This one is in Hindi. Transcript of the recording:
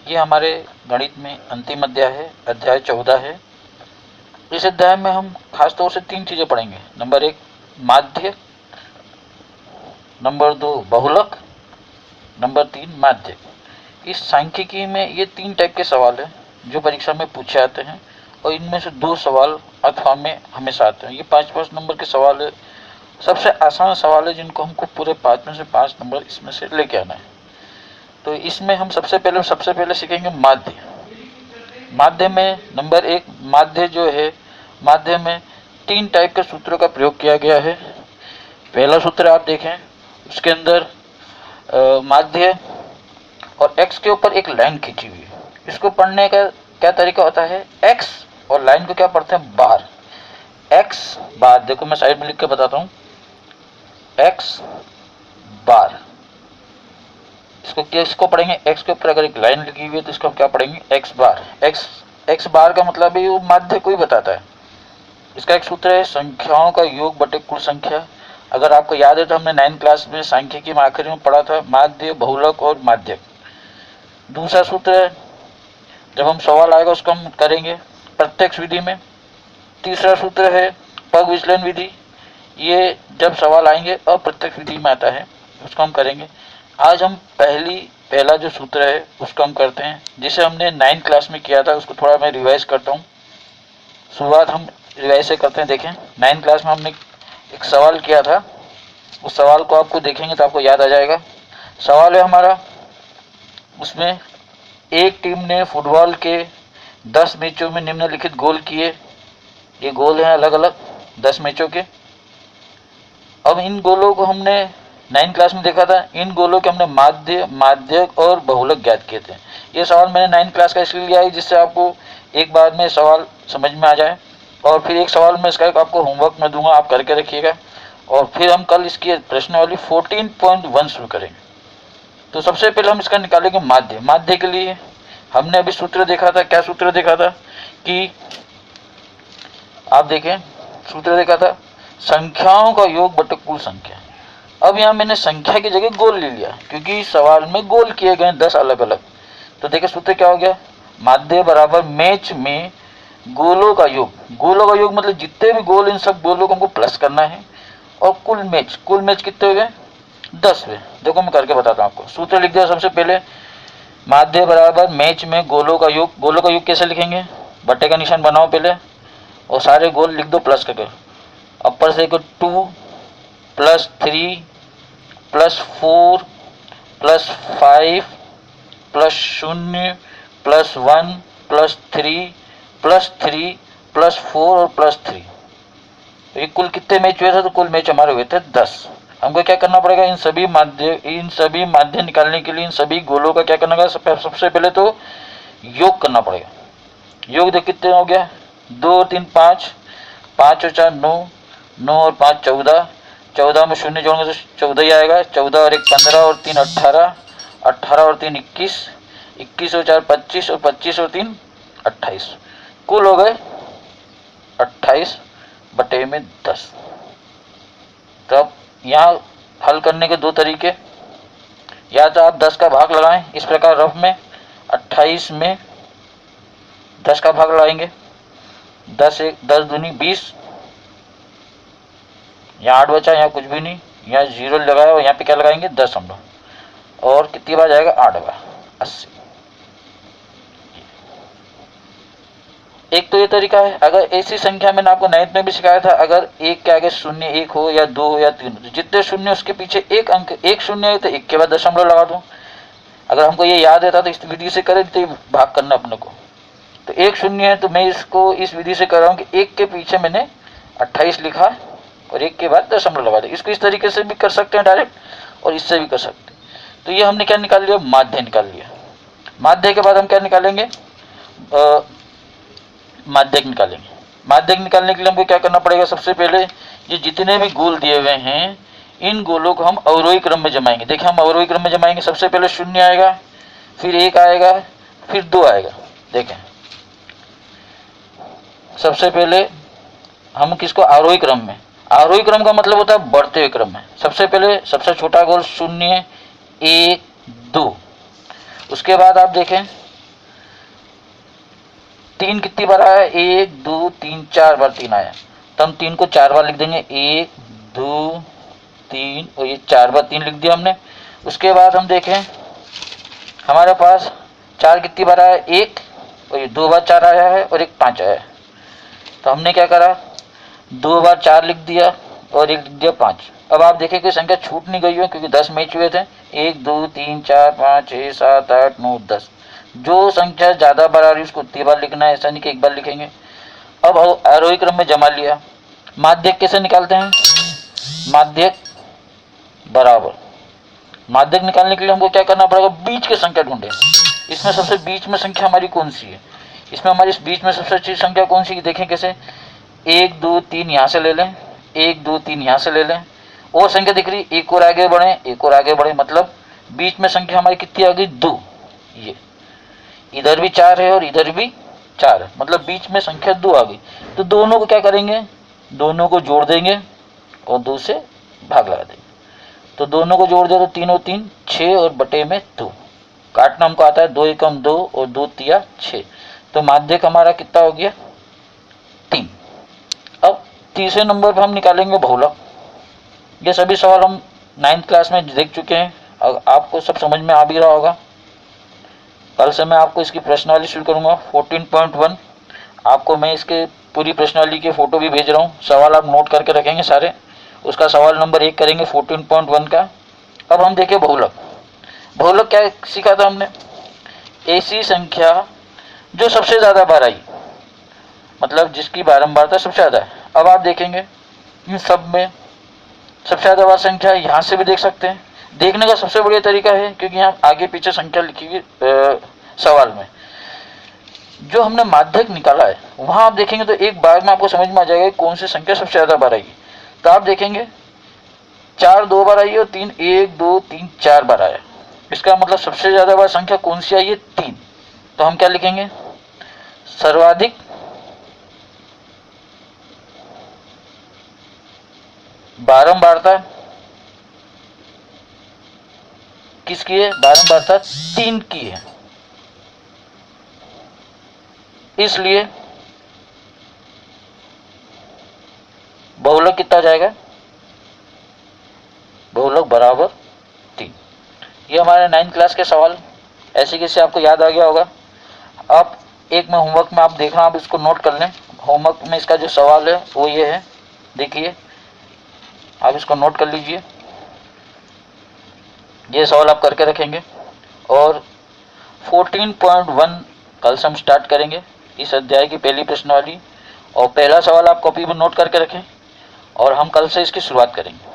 ये हमारे गणित में अंतिम अध्याय है, अध्याय 14 है। इस अध्याय में हम खास तौर से 3 चीजें पढ़ेंगे। नंबर 1 माध्य, नंबर 2 बहुलक, नंबर 3 माध्य। इस सांख्यिकी में ये 3 टाइप के सवाल हैं जो परीक्षा में पूछे जाते हैं और इनमें से 2 सवाल अथवा में हमेशा आते हैं। ये 5-5 नंबर के सवाल है, सबसे आसान सवाल है जिनको हमको पूरे 5 में से 5 नंबर इसमें से लेके आना है। तो इसमें हम सबसे पहले सीखेंगे माध्य। माध्य में नंबर 1 माध्य जो है, माध्य में 3 टाइप के सूत्रों का प्रयोग किया गया है। पहला सूत्र आप देखें, उसके अंदर माध्य और x के ऊपर एक लाइन खींची हुई है। इसको पढ़ने का क्या तरीका होता है, x और लाइन को क्या पढ़ते हैं, बार। x बार, देखो मैं साइड में लिख के बताता हूँ, x बार। इसको पढ़ेंगे, x के ऊपर अगर एक लाइन लिखी हुई है तो इसको हम क्या पढ़ेंगे, x बार। x बार का मतलब है वो माध्य को ही बताता है। इसका एक सूत्र है संख्याओं का योग बटे कुल संख्या। अगर आपको याद है तो हमने 9th क्लास में सांख्यिकी में आखिरी में पढ़ा था माध्य, बहुलक और माध्यक। दूसरा सूत्र है, जब हम सवाल आएगा उसको हम करेंगे प्रत्यक्ष विधि में। तीसरा सूत्र है पग विचलन विधि, ये जब सवाल आएंगे अप्रत्यक्ष विधि में आता है, उसको हम करेंगे। आज हम पहला जो सूत्र है उसको हम करते हैं, जिसे हमने 9th क्लास में किया था। उसको थोड़ा मैं रिवाइज करता हूँ। शुरुआत हम रिवाइज से करते हैं। देखें 9th क्लास में हमने एक सवाल किया था, उस सवाल को आपको देखेंगे तो आपको याद आ जाएगा। सवाल है हमारा, उसमें एक टीम ने फुटबॉल के 10 मैचों में निम्नलिखित गोल किए। ये गोल हैं अलग अलग 10 मैचों के। अब इन गोलों को हमने 9th क्लास में देखा था, इन गोलों के हमने माध्य, माध्यक और बहुलक ज्ञात किए थे। ये सवाल मैंने 9th क्लास का इसलिए लिया है जिससे आपको एक बार में सवाल समझ में आ जाए। और फिर एक सवाल में इसका आपको होमवर्क में दूंगा, आप करके रखिएगा। और फिर हम कल इसकी प्रश्नावली 14.1 शुरू करेंगे। तो सबसे पहले हम इसका निकालेंगे माध्य। माध्य के लिए हमने अभी सूत्र देखा था, क्या सूत्र देखा था कि आप देखें, सूत्र देखा था संख्याओं का योग बटे कुल संख्या। अब यहाँ मैंने संख्या की जगह गोल ले लिया क्योंकि सवाल में गोल किए गए 10 अलग अलग। तो देखिए सूत्र क्या हो गया, माध्य बराबर मैच में गोलों का योग। गोलों का योग मतलब जितने भी गोल, इन सब गोलों को हमको प्लस करना है। और कुल मैच कितने हो गए, 10 हुए। देखो मैं करके बताता हूँ आपको। सूत्र लिख दिया सबसे पहले, माध्य बराबर मैच में गोलों का योग। गोलों का योग कैसे लिखेंगे, बट्टे का निशान बनाओ पहले और सारे गोल लिख दो प्लस करके। अपर से 2 plus 3 plus 4 plus 5 plus 0 plus 1 plus 3 plus 3 plus 4 और प्लस 3। तो ये कुल कितने मैच हुए थे, तो कुल मैच हमारे हुए थे 10। हमको क्या करना पड़ेगा, इन सभी माध्य निकालने के लिए इन सभी गोलों का क्या करना पड़ेगा, सबसे पहले तो योग करना पड़ेगा। योग देख कितने हो गया, 2 और 3 5, 5 और 4 9, 9 और 5 14, 14 में 0 जोड़ेंगे तो 14 ही आएगा। 14 और 1 15 और 3 18, 18 और 3 21, 21 और 4 25 और 25 और 3 28। कुल हो गए 28 बटे में 10। तो अब यहाँ हल करने के 2 तरीके, या तो आप 10 का भाग लगाएं इस प्रकार रफ में, 28 में 10 का भाग लगाएंगे, 10 दूनी 20, यहाँ 8 बचा, यहाँ कुछ भी नहीं, यहाँ 0 लगाया और यहाँ पे क्या लगाएंगे 10 हम लोग। और कितनी बार जाएगा, 8 बार, 80। एक तो ये तरीका है। अगर ऐसी संख्या मैंने आपको 9th में भी सिखाया था, अगर 1 के आगे 0 1 हो या 2 हो या 3 हो, जितने शून्य उसके पीछे एक अंक, 1 शून्य है तो 1 के बाद दशमलव लगा दो। अगर हमको ये याद रहता तो इस विधि से करें तो भाग करना अपने को। तो 1 शून्य है तो मैं इसको इस विधि से कर रहा हूँ कि 1 के पीछे मैंने 28 लिखा और 1 के बाद दशमलव लगा दिया। इसको इस तरीके से भी कर सकते हैं डायरेक्ट, और इससे भी कर सकते हैं। तो ये हमने क्या निकाल लिया, माध्य निकाल लिया। माध्य के बाद हम क्या निकालेंगे, माध्यक निकालेंगे। माध्यक निकालने के लिए हमको क्या करना पड़ेगा, सबसे पहले ये जितने भी गोल दिए हुए हैं इन गोलों को हम अवरोही क्रम में जमाएंगे। देखिए हम अवरोही क्रम में जमाएंगे, सबसे पहले 0 आएगा, फिर 1 आएगा, फिर 2 आएगा। देखें सबसे पहले हम किसको, आरोही क्रम में। आरोही क्रम का मतलब होता है बढ़ते हुए क्रम में। सबसे पहले सबसे छोटा गोल 0 1 2, उसके बाद आप देखें 3 कितनी बार आया? 1 2 3 4 बार 3 आया, तो हम 3 को 4 बार लिख देंगे। 1 2 3 और ये 4 बार 3 लिख दिया हमने। उसके बाद हम देखें हमारे पास 4 कितनी बार आया? 1 और ये 2 बार 4 आया है और एक 5 आया है। तो हमने क्या करा? 2 बार 4 लिख दिया और एक लिख दिया 5। अब आप देखें कि संख्या छूट नहीं गई हो क्योंकि 10 मैच हुए थे। 1 2 3 4 5 6 7 8 9 10। जो संख्या ज़्यादा बार आ रही है उसको उतनी बार लिखना है, ऐसा नहीं कि एक बार लिखेंगे। अब आरोही क्रम में जमा लिया। माध्यक कैसे निकालते हैं? माध्यक बराबर, माध्यक निकालने के लिए हमको क्या करना पड़ेगा? बीच की संख्या ढूंढे। इसमें सबसे बीच में संख्या हमारी कौन सी है? इसमें हमारी इस बीच में सबसे अच्छी संख्या कौन सी है? देखें कैसे। 1 2 3 यहाँ से ले लें, 1 2 3 यहाँ से ले लें, और संख्या दिख रही, एक और आगे बढ़े, एक और आगे बढ़े, मतलब बीच में संख्या हमारी कितनी आ गई? 2। ये इधर भी 4 है और इधर भी 4 है, मतलब बीच में संख्या 2 आ गई। तो दोनों को क्या करेंगे? दोनों को जोड़ देंगे और 2 से भाग लगा देंगे। तो दोनों को जोड़ दे तो 3 और 3 6 और बटे में 2। काटना हमको आता है, 2 एकम 2 और 2 तिया 6। तो माध्यक हमारा कितना हो गया? 3। अब तीसरे नंबर पर हम निकालेंगे बहुलक। ये सभी सवाल हम 9th क्लास में देख चुके हैं, आपको सब समझ में आ भी रहा होगा। कल से मैं आपको इसकी प्रश्नावली शुरू करूंगा 14.1। आपको मैं इसके पूरी प्रश्नावली के फोटो भी भेज रहा हूँ, सवाल आप नोट करके रखेंगे सारे। उसका सवाल नंबर 1 करेंगे 14.1 का। अब हम देखें बहुलक। बहुलक क्या सीखा था हमने? ऐसी संख्या जो सबसे ज़्यादा बार आई, मतलब जिसकी बारंबारता सबसे ज़्यादा है। अब आप देखेंगे इन सब में सबसे ज़्यादा बार संख्या यहाँ से भी देख सकते हैं। देखने का सबसे बढ़िया तरीका है, क्योंकि यहाँ आगे पीछे संख्या लिखी हुई सवाल में। जो हमने माध्यक निकाला है वहाँ आप देखेंगे तो एक बार में आपको समझ में आ जाएगा कौन सी संख्या सबसे ज़्यादा बार आएगी। तो आप देखेंगे 4 2 बार आई है और 3 1 2 3 4 बार आया। इसका मतलब सबसे ज़्यादा बार संख्या कौन सी आई है? 3। तो हम क्या लिखेंगे? सर्वाधिक बारंबारता किसकी है? बारंबारता 3 की है। इसलिए बहुलक कितना जाएगा? बहुलक बराबर 3। ये हमारे 9th क्लास के सवाल ऐसे कैसे आपको याद आ गया होगा। आप एक में होमवर्क में आप देखना, आप इसको नोट कर लें। होमवर्क में इसका जो सवाल है वो ये है, देखिए आप इसको नोट कर लीजिए। ये सवाल आप करके रखेंगे और 14.1 कल से हम स्टार्ट करेंगे इस अध्याय की पहली प्रश्नावली। और पहला सवाल आप कॉपी में नोट करके रखें और हम कल से इसकी शुरुआत करेंगे।